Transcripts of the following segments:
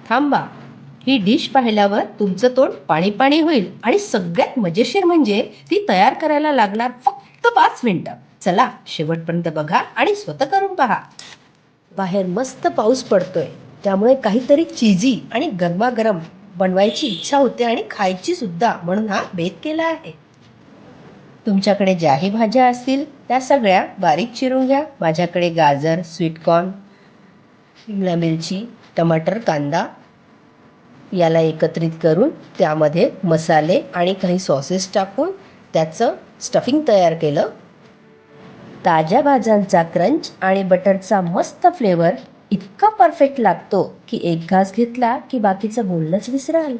थांबा, ही डिश पाहिल्यावर तुमचं तोंड पाणी पाणी होईल आणि सगळ्यात मजेशीर म्हणजे ती तयार करायला लागणार फक्त 5 मिनिटं. चला शेवटपर्यंत बघा आणि स्वतः करून पहा. बाहेर मस्त पाऊस पडतोय, त्यामुळे काहीतरी चीजी आणि गरमागरम बनवायची इच्छा होते आणि खायची सुद्धा, म्हणून हा बेत केला आहे. तुमच्याकडे ज्याही भाज्या असतील त्या सगळ्या बारीक चिरून घ्या. माझ्याकडे गाजर, स्वीटकॉर्न, शिमला मिरची, टमाटर, कांदा याला एकत्रित करून त्यामध्ये मसाले आणि काही सॉसेस टाकून त्याचं स्टफिंग तयार केलं. ताज्या भाज्यांचा क्रंच आणि बटरचा मस्त फ्लेवर इतका परफेक्ट लागतो की एक घास घेतला की बाकीचं बोलणंच विसराल.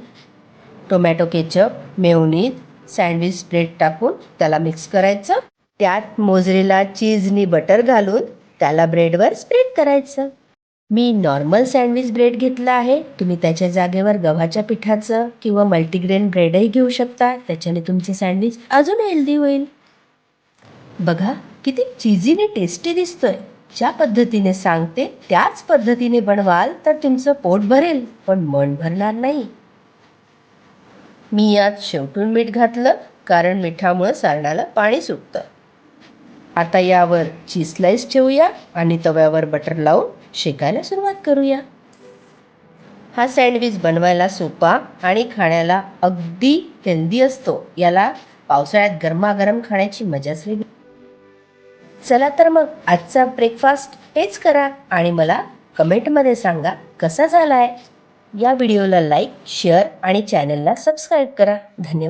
Tomato ketchup, mayonnaise, sandwich bread टाकून त्याला मिक्स करायचं. त्यात मोझरेला चीजनी बटर घालून त्याला ब्रेडवर स्प्रेड करायचं. मी नॉर्मल सँडविच ब्रेड घेतला आहे. तुम्ही त्याच्या जागेवर गव्हाच्या पिठाचं किंवा मल्टीग्रेन ब्रेडही घेऊ शकता. त्याच्याने तुमचे सँडविच अजून हेल्दी होईल. बघा किती चीजीने टेस्टी दिसतोय. ज्या पद्धतीने सांगते त्याच पद्धतीने बनवाल तर तुमचं पोट भरेल, पण मन भरणार नाही. मी यात शेवटून मीठ घातलं, कारण मिठामुळं सारणाला पाणी सुटतं. आता यावर चीज स्लाइस ठेवूया आणि तव्यावर बटर लावून शेकायला सुरुवात करूया. हा सँडविच बनवायला सोपा आणि खाण्याला अगदी हेल्दी असतो. याला पावसाळ्यात गरमागरम खाण्याची मजाच वेगळी. चला तर मग आजचा ब्रेकफास्ट हेच करा आणि मला कमेंटमध्ये सांगा कसा झाला आहे. या व्हिडिओला लाईक, शेअर आणि चॅनलला सबस्क्राईब करा. धन्यवाद.